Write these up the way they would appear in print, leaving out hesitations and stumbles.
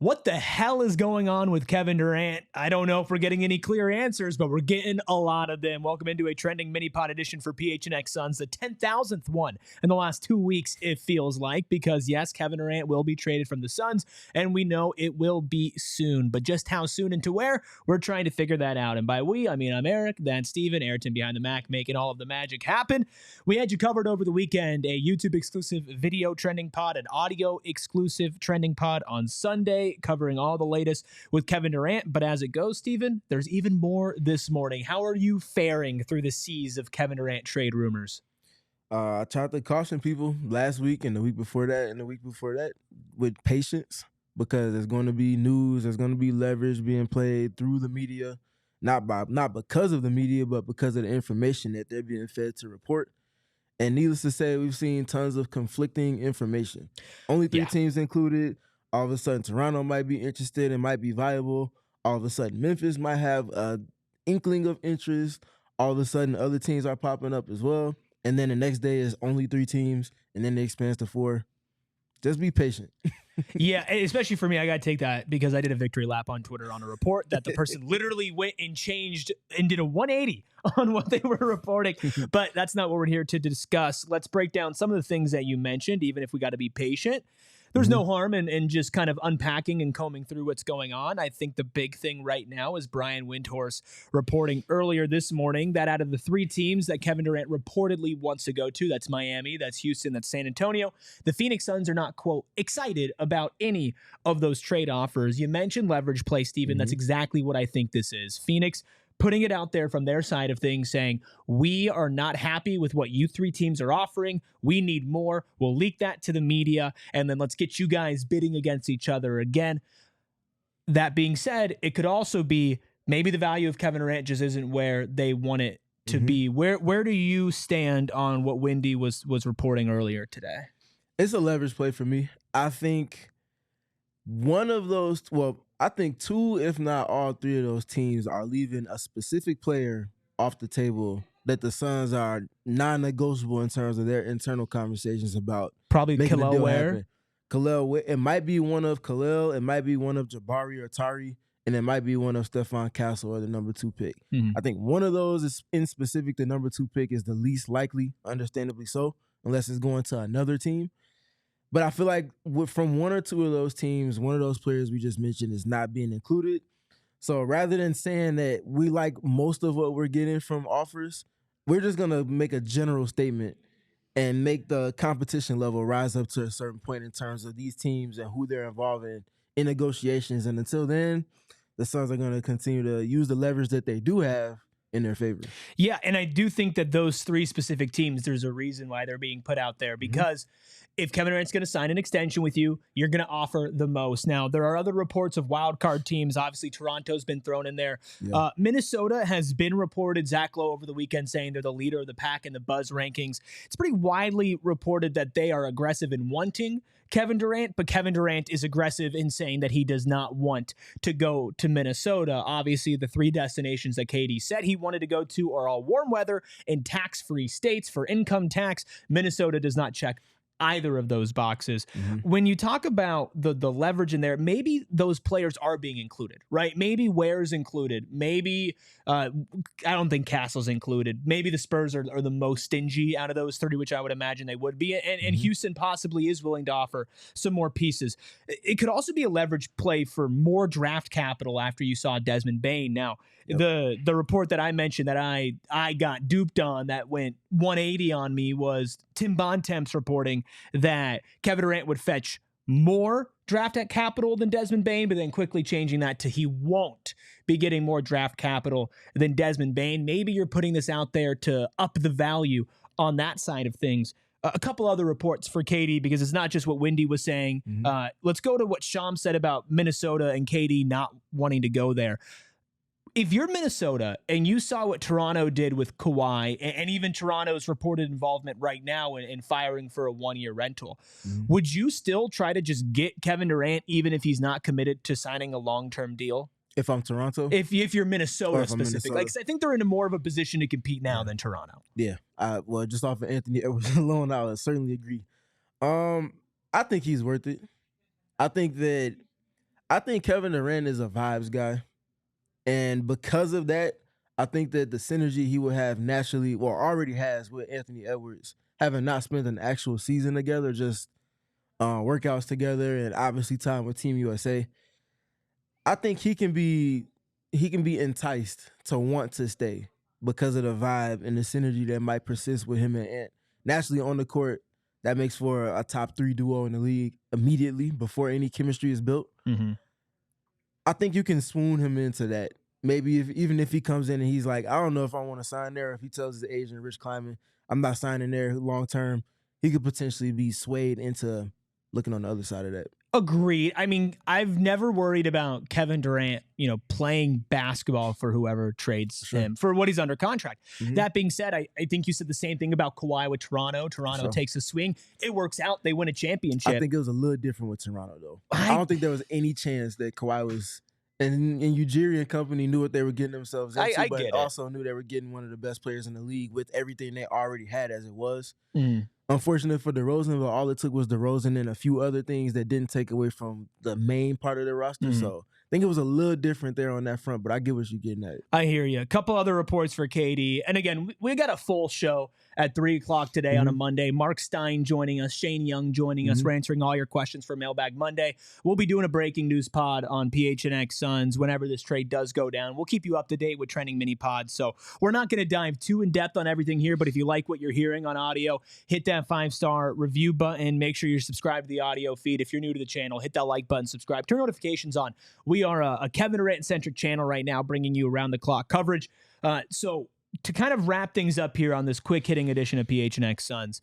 What the hell is going on with Kevin Durant? I don't know if we're getting any clear answers, but we're getting a lot of them. Welcome into a trending mini-pod edition for PHNX Suns, the 10,000th one in the last 2 weeks, it feels like, because yes, Kevin Durant will be traded from the Suns, and we know it will be soon. But just how soon and to where, we're trying to figure that out. And by we, I mean I'm Erik, then Stephen, Ayrton behind the Mac, making all of the magic happen. We had you covered over the weekend, a YouTube-exclusive video trending pod, an audio-exclusive trending pod on Sunday, covering all the latest with Kevin Durant. But as it goes, Stephen, there's even more this morning. How are you faring through the seas of Kevin Durant trade rumors? I tried to caution people last week and the week before that and the week before that with patience, because there's going to be news, there's going to be leverage being played through the media, not because of the media, but because of the information that they're being fed to report. And needless to say, we've seen tons of conflicting information. Only three teams included. All of a sudden, Toronto might be interested and might be viable. All of a sudden, Memphis might have an inkling of interest. All of a sudden, other teams are popping up as well. And then the next day is only 3 teams, and then it expands to 4. Just be patient. Yeah, especially for me, I got to take that because I did a victory lap on Twitter on a report that the person literally went and changed and did a 180 on what they were reporting. But that's not what we're here to discuss. Let's break down some of the things that you mentioned, even if we got to be patient. There's no harm in just kind of unpacking and combing through what's going on. I think the big thing right now is Brian Windhorst reporting earlier this morning that out of the 3 teams that Kevin Durant reportedly wants to go to, that's Miami, that's Houston, that's San Antonio, the Phoenix Suns are not, quote, excited about any of those trade offers. You mentioned leverage play, Stephen. That's exactly what I think this is. Phoenix putting it out there from their side of things, saying, we are not happy with what you 3 teams are offering. We need more. We'll leak that to the media, and then let's get you guys bidding against each other again. That being said, it could also be maybe the value of Kevin Durant just isn't where they want it to be. Where do you stand on what Windy was reporting earlier today? It's a leverage play for me. I think one of those, I think 2, if not all 3 of those teams are leaving a specific player off the table that the Suns are non-negotiable in terms of their internal conversations about. Probably making the Khalil deal Ware. happen. Khalil Ware. It might be one of Khalil, it might be one of Jabari or Tari, and it might be one of Stephon Castle or the number 2 pick. I think one of those is in specific, the number 2 pick is the least likely, understandably so, unless it's going to another team. But I feel like from 1 or 2 of those teams, one of those players we just mentioned is not being included. So rather than saying that we like most of what we're getting from offers, we're just going to make a general statement and make the competition level rise up to a certain point in terms of these teams and who they're involved in negotiations. And until then, the Suns are going to continue to use the leverage that they do have in their favor. Yeah, and I do think that those 3 specific teams, there's a reason why they're being put out there, because if Kevin Durant's going to sign an extension with you, you're going to offer the most. Now, there are other reports of wildcard teams. Obviously, Toronto's been thrown in there. Yeah. Minnesota has been reported, Zach Lowe over the weekend, saying they're the leader of the pack in the Buzz rankings. It's pretty widely reported that they are aggressive in wanting Kevin Durant, but Kevin Durant is aggressive in saying that he does not want to go to Minnesota. Obviously, the 3 destinations that KD said he wanted to go to are all warm weather and tax-free states for income tax. Minnesota does not check either of those boxes. When you talk about the leverage in there, maybe those players are being included, right? Maybe Ware's included. Maybe, I don't think Castle's included. Maybe the Spurs are the most stingy out of those 30, which I would imagine they would be. And Houston possibly is willing to offer some more pieces. It could also be a leverage play for more draft capital after you saw Desmond Bane. Now, the report that I mentioned that I got duped on that went 180 on me was Tim Bontemps reporting that Kevin Durant would fetch more draft capital than Desmond Bane, but then quickly changing that to he won't be getting more draft capital than Desmond Bane. Maybe you're putting this out there to up the value on that side of things. A couple other reports for KD, because it's not just what Windy was saying. Let's go to what Shams said about Minnesota and KD not wanting to go there. If you're Minnesota and you saw what Toronto did with Kawhi, and even Toronto's reported involvement right now in firing for a 1-year rental, would you still try to just get Kevin Durant even if he's not committed to signing a long-term deal? If I'm Toronto? If you're Minnesota specific. Like, I think they're in more of a position to compete now than Toronto. Yeah. Well, just off of Anthony Edwards alone, I would certainly agree. I think he's worth it. I think that I think Kevin Durant is a vibes guy. And because of that, I think that the synergy he would have naturally, well, already has with Anthony Edwards, having not spent an actual season together, just workouts together and obviously time with Team USA, I think he can be enticed to want to stay because of the vibe and the synergy that might persist with him and Ant. Naturally on the court, that makes for a top 3 duo in the league immediately before any chemistry is built. Mm-hmm. I think you can swoon him into that. Maybe even if he comes in and he's like, I don't know if I want to sign there. If he tells his agent, Rich Kleiman, I'm not signing there long term, he could potentially be swayed into looking on the other side of that. Agreed. I mean, I've never worried about Kevin Durant, playing basketball for whoever trades him for what he's under contract. Mm-hmm. That being said, I think you said the same thing about Kawhi with Toronto. Toronto takes a swing. It works out. They win a championship. I think it was a little different with Toronto, though. I don't think there was any chance that Kawhi was... And Ujiri and company knew what they were getting themselves into, but also knew they were getting one of the best players in the league with everything they already had as it was. Mm. Unfortunate for DeRozan, but all it took was DeRozan and a few other things that didn't take away from the main part of the roster. Mm. So I think it was a little different there on that front, but I get what you're getting at. I hear you. A couple other reports for KD. And again, we got a full show at 3 o'clock today on a Monday. Mark Stein joining us, Shane Young joining us. We're answering all your questions for Mailbag Monday. We'll be doing a breaking news pod on PHNX Suns whenever this trade does go down. We'll keep you up to date with trending mini pods. So we're not going to dive too in depth on everything here, but if you like what you're hearing on audio, hit that 5-star review button. Make sure you're subscribed to the audio feed. If you're new to the channel, hit that like button, subscribe, turn notifications on. We are a Kevin Durant-centric channel right now, bringing you around-the-clock coverage. So to kind of wrap things up here on this quick-hitting edition of PHNX Suns,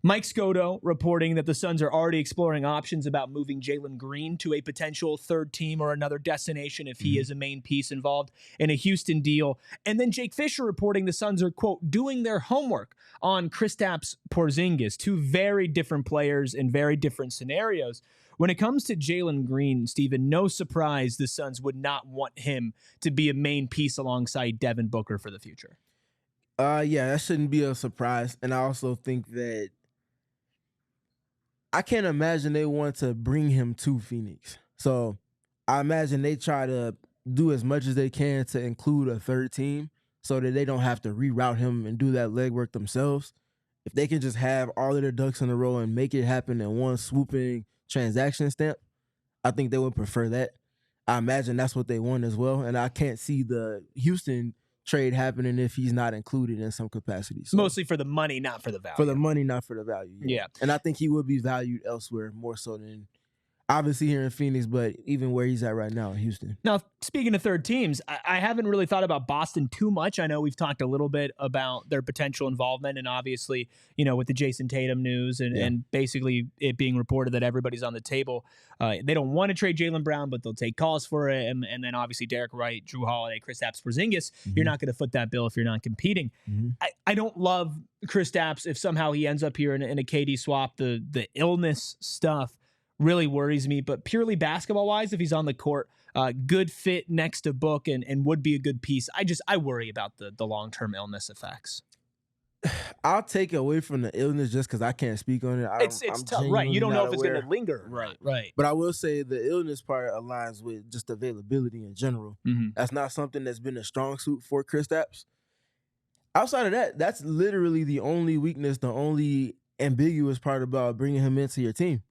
Mike Scotto reporting that the Suns are already exploring options about moving Jalen Green to a potential third team or another destination if he is a main piece involved in a Houston deal. And then Jake Fischer reporting the Suns are, quote, doing their homework on Kristaps Porzingis, 2 very different players in very different scenarios. When it comes to Jalen Green, Stephen, no surprise the Suns would not want him to be a main piece alongside Devin Booker for the future. Yeah, that shouldn't be a surprise. And I also think that I can't imagine they want to bring him to Phoenix. So I imagine they try to do as much as they can to include a third team so that they don't have to reroute him and do that legwork themselves. If they can just have all of their ducks in a row and make it happen in one swooping transaction stamp, I think they would prefer that. I imagine that's what they want as well. And I can't see the Houston trade happening if he's not included in some capacity. So, mostly for the money, not for the value. For the money, not for the value. Yeah. And I think he would be valued elsewhere more so than obviously here in Phoenix, but even where he's at right now in Houston. Now, speaking of third teams, I haven't really thought about Boston too much. I know we've talked a little bit about their potential involvement, and obviously, with the Jason Tatum news and basically it being reported that everybody's on the table. They don't want to trade Jaylen Brown, but they'll take calls for it. And then obviously Derek Wright, Drew Holiday, Kristaps Porzingis. You're not going to foot that bill if you're not competing. I don't love Kristaps if somehow he ends up here in a KD swap. The illness stuff really worries me, but purely basketball-wise, if he's on the court, good fit next to Book and would be a good piece. I worry about the long-term illness effects. I'll take away from the illness just because I can't speak on it. It's tough, right? You don't know if it's going to linger. Right. But I will say the illness part aligns with just availability in general. That's not something that's been a strong suit for Kristaps. Outside of that, that's literally the only weakness, the only ambiguous part about bringing him into your team.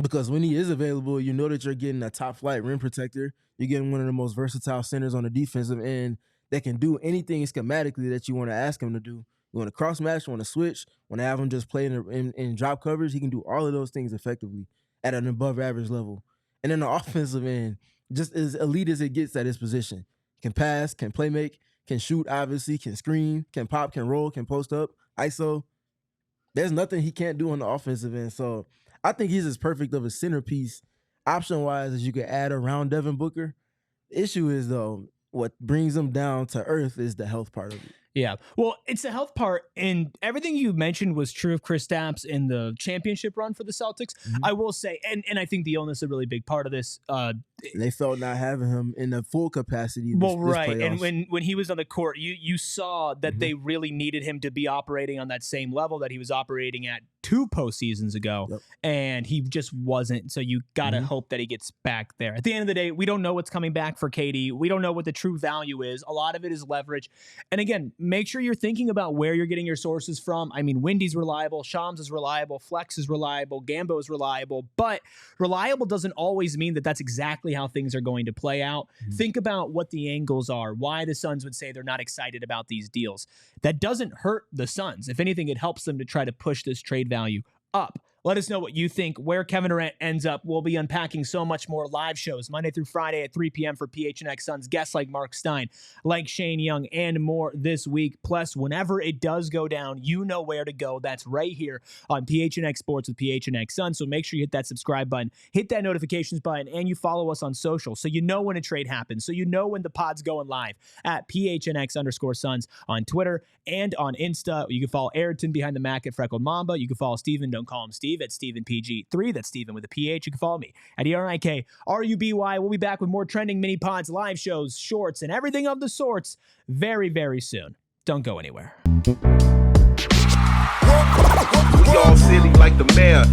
Because when he is available, you know that you're getting a top-flight rim protector. You're getting one of the most versatile centers on the defensive end that can do anything schematically that you want to ask him to do. You want to cross-match, you want to switch, want to have him just play in drop coverage. He can do all of those things effectively at an above-average level. And then the offensive end, just as elite as it gets at his position. Can pass, can play make, can shoot, obviously, can screen, can pop, can roll, can post up, ISO. There's nothing he can't do on the offensive end. So I think he's as perfect of a centerpiece option-wise as you could add around Devin Booker. The issue is, though, what brings him down to earth is the health part of it. Yeah. Well, it's the health part, and everything you mentioned was true of Kristaps in the championship run for the Celtics. I will say, and I think the illness is a really big part of this. And they felt not having him in the full capacity. This Right. playoffs. And when he was on the court, you saw that they really needed him to be operating on that same level that he was operating at 2 postseasons ago. Yep. And he just wasn't. So you got to hope that he gets back there. At the end of the day, we don't know what's coming back for KD. We don't know what the true value is. A lot of it is leverage. And again, make sure you're thinking about where you're getting your sources from. I mean, Windy's reliable, Shams is reliable, Flex is reliable, Gambo is reliable, but reliable doesn't always mean that that's exactly how things are going to play out. Think about what the angles are, why the Suns would say they're not excited about these deals. That doesn't hurt the Suns. If anything, it helps them to try to push this trade value up. Let us know what you think, where Kevin Durant ends up. We'll be unpacking so much more live shows Monday through Friday at 3 p.m. for PHNX Suns guests like Mark Stein, like Shane Young, and more this week. Plus, whenever it does go down, you know where to go. That's right here on PHNX Sports with PHNX Suns. So make sure you hit that subscribe button, hit that notifications button, and you follow us on social so you know when a trade happens, so you know when the pod's going live at PHNX_Suns on Twitter and on Insta. You can follow Ayrton behind the Mac at Freckled Mamba. You can follow Steven, don't call him Steve, at StephenPG3. That's Steven with a PH. You can follow me at ERIKRUBY. We'll be back with more trending mini pods, live shows, shorts, and everything of the sorts very, very soon. Don't go anywhere. We all silly like the mayor.